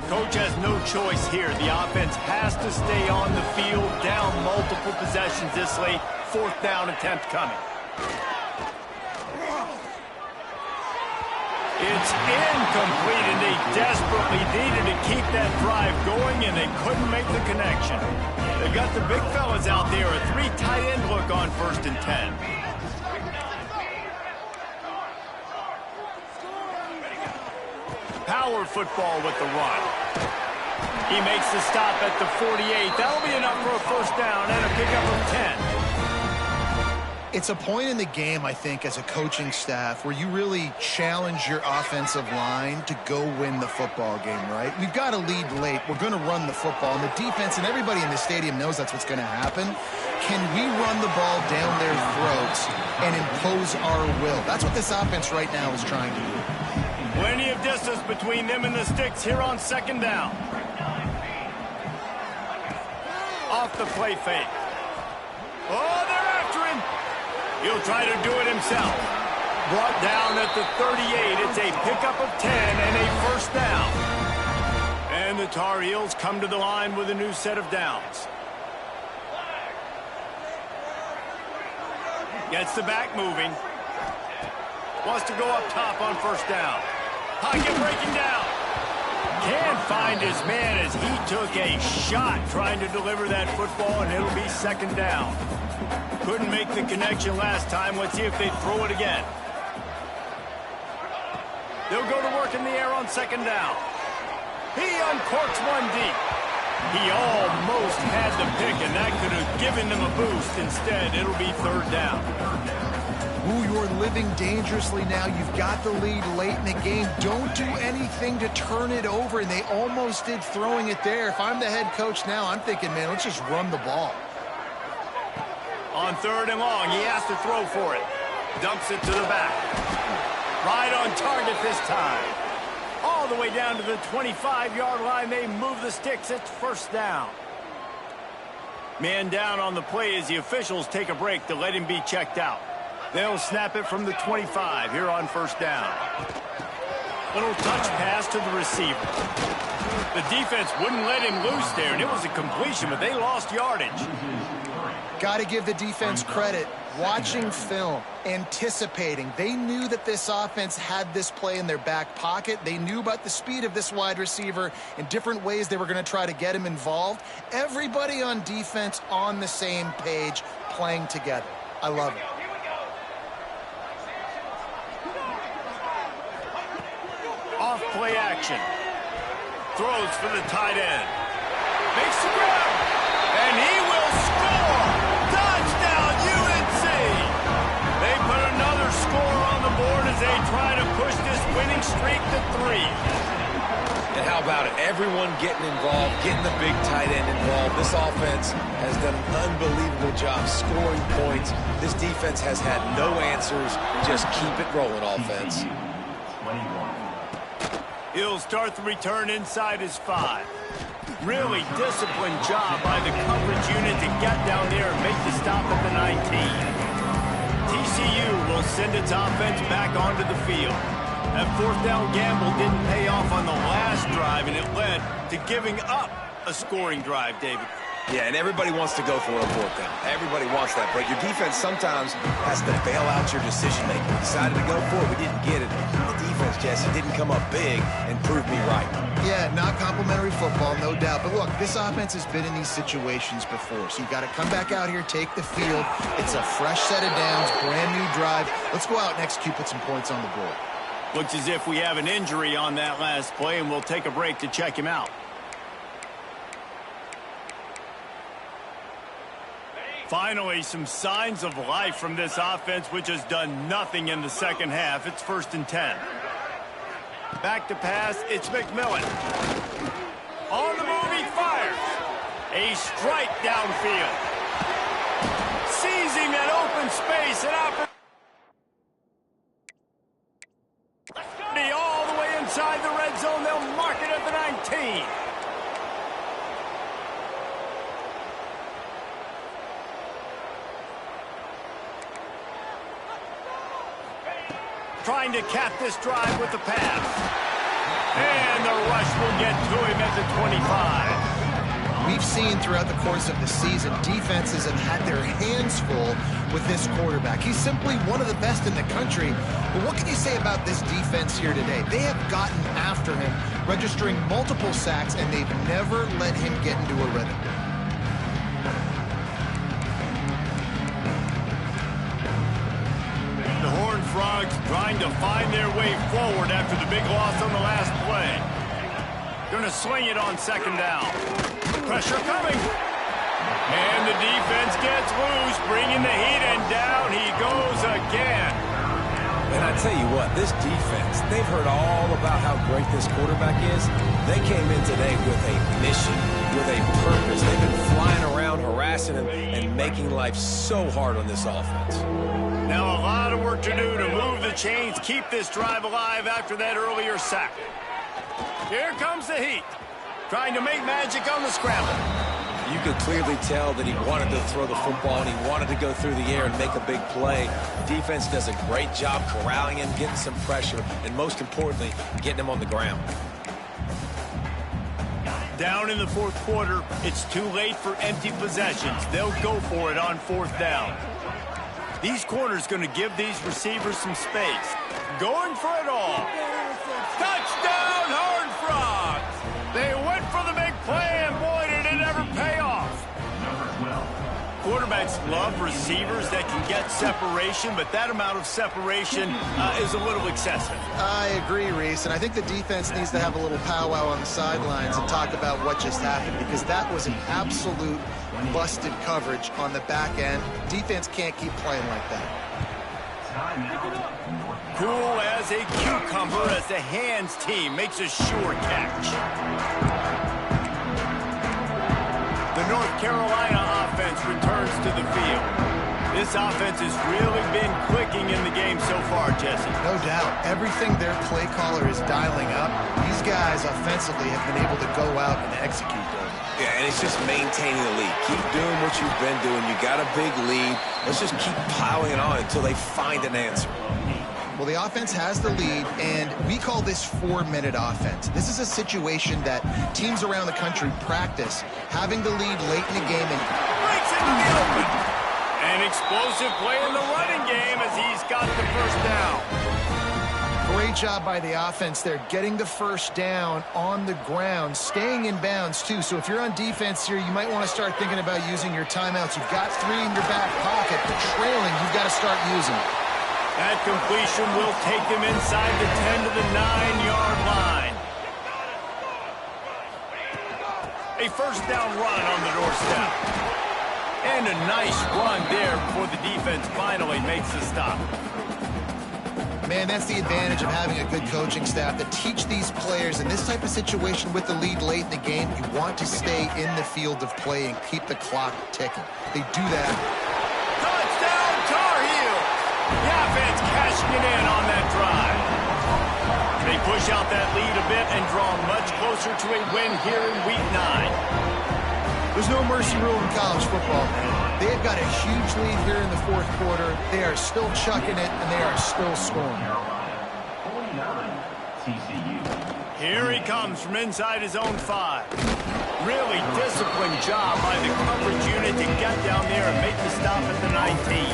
Coach has no choice here. The offense has to stay on the field, down multiple possessions this late. 4th down attempt coming. It's incomplete, and they desperately needed to keep that drive going, and they couldn't make the connection. They've got the big fellas out there, a 3 tight end look on 1st and 10. Power football with the run. He makes the stop at the 48. That'll be enough for a 1st down and a pickup of 10. It's a point in the game, I think, as a coaching staff where you really challenge your offensive line to go win the football game, right? We've got to lead late. We're going to run the football. And the defense and everybody in the stadium knows that's what's going to happen. Can we run the ball down their throats and impose our will? That's what this offense right now is trying to do. Plenty of distance between them and the sticks here on 2nd down. Off the play fake. Oh, they're after him. He'll try to do it himself. Brought down at the 38. It's a pickup of 10 and a 1st down. And the Tar Heels come to the line with a new set of downs. Gets the back moving. Wants to go up top on 1st down. Pocket breaking down. Can't find his man as he took a shot trying to deliver that football, and it'll be 2nd down. Couldn't make the connection last time. Let's see if they throw it again. They'll go to work in the air on 2nd down. He uncorks one deep. He almost had the pick, and that could have given them a boost. Instead, it'll be 3rd down. Ooh, you're living dangerously now. You've got the lead late in the game. Don't do anything to turn it over, and they almost did throwing it there. If I'm the head coach now, I'm thinking, man, let's just run the ball. On 3rd and long, he has to throw for it. Dumps it to the back. Right on target this time. All the way down to the 25-yard line. They move the sticks. It's 1st down. Man down on the play as the officials take a break to let him be checked out. They'll snap it from the 25 here on first down. Little touch pass to the receiver. The defense wouldn't let him loose there, and it was a completion, but they lost yardage. Got to give the defense credit. Watching film, anticipating. They knew that this offense had this play in their back pocket. They knew about the speed of this wide receiver and different ways they were going to try to get him involved. Everybody on defense on the same page, playing together. I love it. Off play action. Throws for the tight end. Makes the grab. And he will score. Touchdown, UNC. They put another score on the board as they try to push this winning streak to 3. And how about it? Everyone getting involved, getting the big tight end involved. This offense has done an unbelievable job scoring points. This defense has had no answers. Just keep it rolling, offense. He'll start the return inside his 5. Really disciplined job by the coverage unit to get down there and make the stop at the 19. TCU will send its offense back onto the field. That fourth down gamble didn't pay off on the last drive, and it led to giving up a scoring drive, David. Yeah, and everybody wants to go for it on fourth down. Everybody wants that, but your defense sometimes has to bail out your decision-making. We decided to go for it. We didn't get it. The defense, Jesse, didn't come up big and prove me right. Yeah, not complimentary football, no doubt. But look, this offense has been in these situations before, so you got to come back out here, take the field. It's a fresh set of downs, brand new drive. Let's go out and execute, put some points on the board. Looks as if we have an injury on that last play, and we'll take a break to check him out. Finally, some signs of life from this offense, which has done nothing in the second half. It's 1st and 10. Back to pass, it's McMillan. On the move, he fires. A strike downfield. Seizing that open space and opportunity all the way inside the red zone. They'll mark it at the 19. Trying to cap this drive with the pass. And the rush will get to him at the 25. We've seen throughout the course of the season, defenses have had their hands full with this quarterback. He's simply one of the best in the country. But what can you say about this defense here today? They have gotten after him, registering multiple sacks, and they've never let him get into a rhythm. The Horned Frogs trying to find their way forward after the big loss on the last play. Gonna swing it on 2nd down. Pressure coming. And the defense gets loose, bringing the heat, and down he goes again. And I tell you what, this defense, they've heard all about how great this quarterback is. They came in today with a mission, with a purpose. They've been flying around, harassing him, and making life so hard on this offense. Now a lot of work to do to move the chains, keep this drive alive after that earlier sack. Here comes the heat, trying to make magic on the scramble. You could clearly tell that he wanted to throw the football and he wanted to go through the air and make a big play. Defense does a great job corralling him, getting some pressure, and most importantly, getting him on the ground. Down in the 4th quarter, it's too late for empty possessions. They'll go for it on 4th down. These corners going to give these receivers some space. Going for it all. Touchdown, Horned Frogs! They went for the big play, and boy, did it ever pay off. Quarterbacks love receivers that can get separation, but that amount of separation is a little excessive. I agree, Reese, and I think the defense needs to have a little powwow on the sidelines and talk about what just happened, because that was an absolute busted coverage on the back end. Defense can't keep playing like that. Cool as a cucumber as the hands team makes a sure catch. The North Carolina offense returns to the field. This offense has really been clicking in the game so far, Jesse. No doubt. Everything their play caller is dialing up, these guys offensively have been able to go out and execute those. Yeah, and it's just maintaining the lead. Keep doing what you've been doing. You got a big lead. Let's just keep piling it on until they find an answer. Well, the offense has the lead, and we call this 4-minute offense. This is a situation that teams around the country practice, having the lead late in the game. And breaks into the open. An explosive play in the running game as he's got the first down. Great job by the offense there, getting the first down on the ground, staying in bounds, too. So if you're on defense here, you might want to start thinking about using your timeouts. You've got 3 in your back pocket, but trailing, you've got to start using it. That completion will take them inside the 10 to the 9-yard line. A first down run on the doorstep. And a nice run there before the defense finally makes the stop. Man, that's the advantage of having a good coaching staff that teach these players in this type of situation with the lead late in the game. You want to stay in the field of play and keep the clock ticking. They do that. Touchdown, Tar Heels! The offense cashing it in on that drive. They push out that lead a bit and draw much closer to a win here in Week 9. There's no mercy rule in college football, man. They've got a huge lead here in the fourth quarter. They are still chucking it, and they are still scoring. Here he comes from inside his own 5. Really disciplined job by the coverage unit to get down there and make the stop at the 19.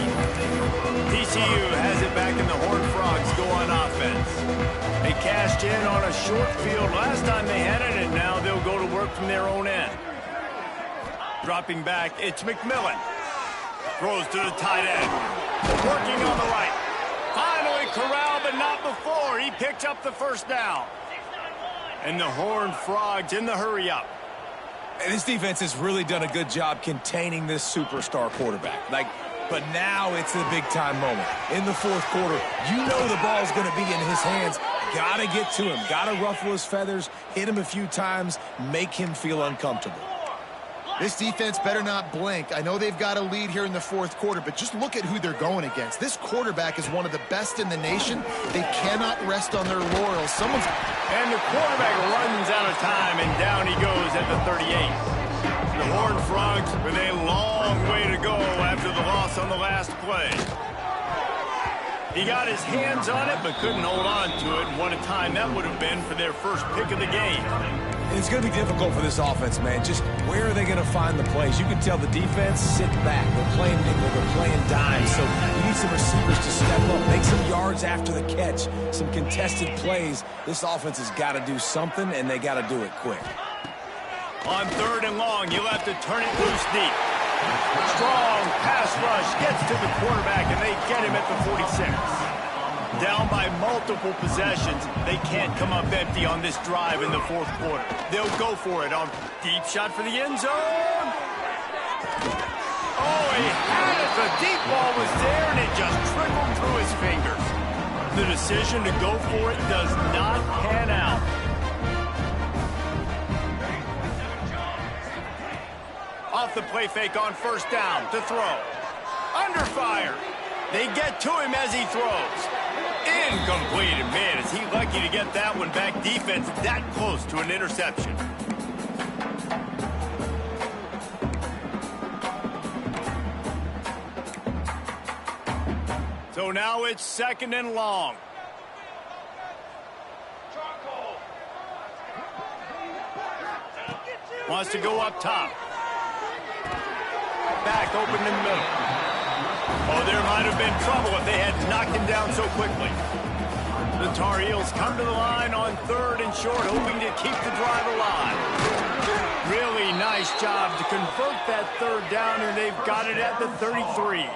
TCU has it back in the Horned Frogs go on offense. They cashed in on a short field last time they had it, and now they'll go to work from their own end. Dropping back, it's McMillan. Throws to the tight end. Working on the right. Finally corralled, but not before. He picked up the first down. And the Horned Frogs in the hurry-up. And this defense has really done a good job containing this superstar quarterback. But now it's the big-time moment. In the fourth quarter, you know the ball's going to be in his hands. Got to get to him. Got to ruffle his feathers, hit him a few times, make him feel uncomfortable. This defense better not blink. I know they've got a lead here in the fourth quarter, but just look at who they're going against. This quarterback is one of the best in the nation. They cannot rest on their laurels. And the quarterback runs out of time, and down he goes at the 38. The Horned Frogs with a long way to go after the loss on the last play. He got his hands on it, but couldn't hold on to it, and what a time that would have been for their first pick of the game. It's going to be difficult for this offense, man. Just where are they going to find the plays? You can tell the defense, sit back. They're playing nickel, they're playing dime. So you need some receivers to step up, make some yards after the catch, some contested plays. This offense has got to do something, and they got to do it quick. On 3rd and long, you'll have to turn it loose deep. Strong pass rush gets to the quarterback, and they get him at the 46. Down by multiple possessions, they can't come up empty on this drive in the fourth quarter. They'll go for it on deep shot for the end zone. Oh, he had it. The deep ball was there, and it just trickled through his fingers. The decision to go for it does not pan out. Off the play fake on first down to throw. Under fire. They get to him as he throws. Incomplete. And man, is he lucky to get that one back. Defense that close to an interception. So now it's 2nd and long. Wants to go up top. Back open in the middle. Oh, there might have been trouble if they had knocked him down so quickly. The Tar Heels come to the line on 3rd and short, hoping to keep the drive alive. Really nice job to convert that 3rd down, and they've got it at the 33.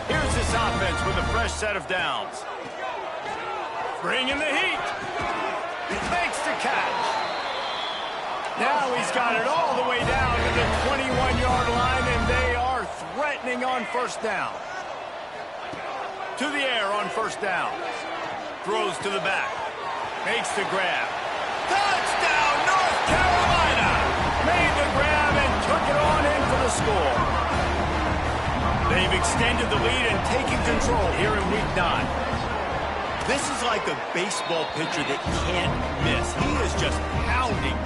Here's this offense with a fresh set of downs. Bringing the heat. Makes the catch. Now he's got it all the way down to the 21-yard line, and they are threatening on first down. To the air on first down. Throws to the back. Makes the grab. Touchdown, North Carolina! Made the grab and took it on in for the score. They've extended the lead and taken control here in Week 9. This is like a baseball pitcher that can't miss. He is just pounding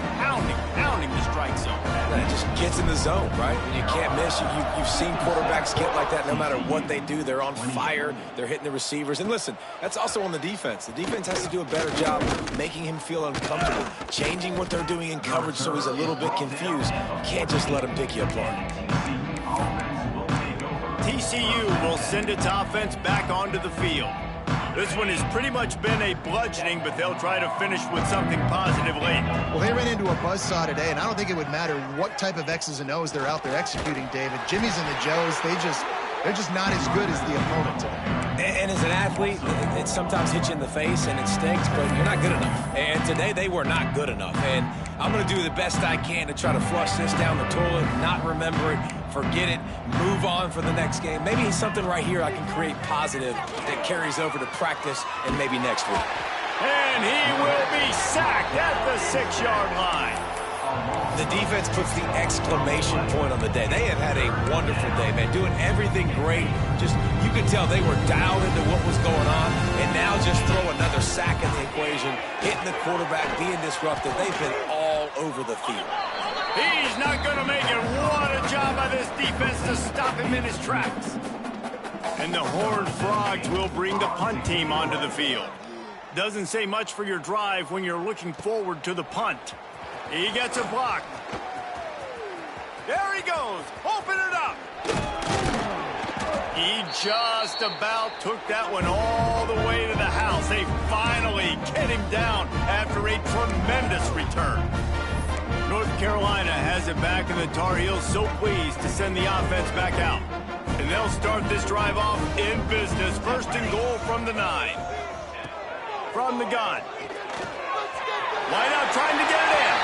the strike zone. And it just gets in the zone, right? When you can't miss, you've seen quarterbacks get like that no matter what they do. They're on fire. They're hitting the receivers. And listen, that's also on the defense. The defense has to do a better job making him feel uncomfortable, changing what they're doing in coverage so he's a little bit confused. You can't just let him pick you apart. TCU will send its offense back onto the field. This one has pretty much been a bludgeoning, but they'll try to finish with something positive late. Well, they ran into a buzzsaw today, and I don't think it would matter what type of X's and O's they're out there executing, David. Jimmy's and the Joes, they're just not as good as the opponent today. And as an athlete, it sometimes hits you in the face and it stinks, but you're not good enough. And today they were not good enough. And I'm going to do the best I can to try to flush this down the toilet, not remember it, forget it, move on for the next game. Maybe something right here I can create positive that carries over to practice and maybe next week. And he will be sacked at the 6-yard line. The defense puts the exclamation point on the day. They have had a wonderful day, man, doing everything great. Just, you could tell they were dialed into what was going on, and now just throw another sack in the equation, hitting the quarterback, being disruptive. They've been all over the field. He's not going to make it. What a job by this defense to stop him in his tracks. And the Horned Frogs will bring the punt team onto the field. Doesn't say much for your drive when you're looking forward to the punt. He gets a block. There he goes. Open it up. He just about took that one all the way to the house. They finally get him down after a tremendous return. North Carolina has it back, and the Tar Heels so pleased to send the offense back out. And they'll start this drive off in business. First and goal from the 9. From the gun. Wide out trying to get it in.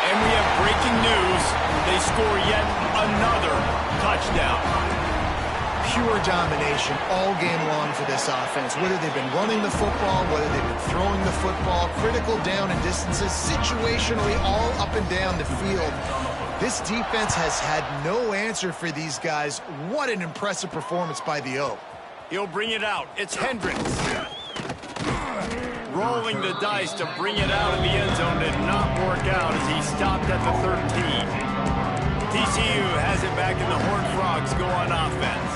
And we have breaking news. They score yet another touchdown. Pure domination all game long for this offense. Whether they've been running the football, whether they've been throwing the football, critical down and distances, situationally all up and down the field. This defense has had no answer for these guys. What an impressive performance by the O. He'll bring it out. It's Hendricks. Rolling the dice to bring it out of the end zone did not work out as he stopped at the 13. TCU has it back, and the Horned Frogs go on offense.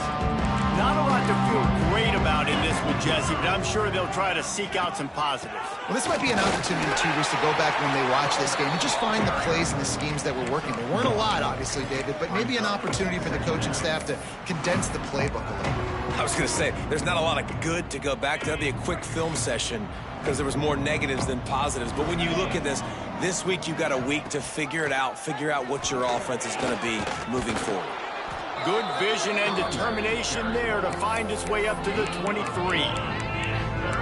Not a lot to feel great about in this one, Jesse, but I'm sure they'll try to seek out some positives. Well, this might be an opportunity, too, Bruce, to go back when they watch this game and just find the plays and the schemes that were working. There weren't a lot, obviously, David, but maybe an opportunity for the coaching staff to condense the playbook a little. I was going to say, there's not a lot of good to go back to. That'd be a quick film session because there was more negatives than positives. But when you look at this week you've got a week to figure it out, figure out what your offense is going to be moving forward. Good vision and determination there to find his way up to the 23.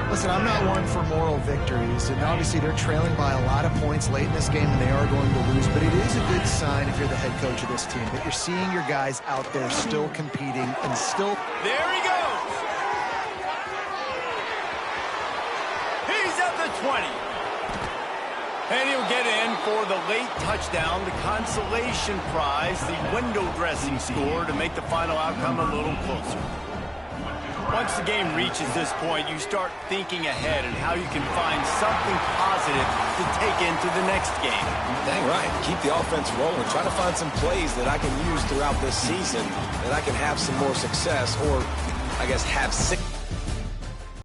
Listen, I'm not one for moral victories, and obviously they're trailing by a lot of points late in this game, and they are going to lose, but it is a good sign if you're the head coach of this team that you're seeing your guys out there still competing and still... There he goes! He's at the 20. And he'll get in for the late touchdown, the consolation prize, the window dressing score to make the final outcome a little closer. Once the game reaches this point, you start thinking ahead and how you can find something positive to take into the next game. Dang right. Keep the offense rolling. Try to find some plays that I can use throughout this season that I can have some more success, or I guess have success.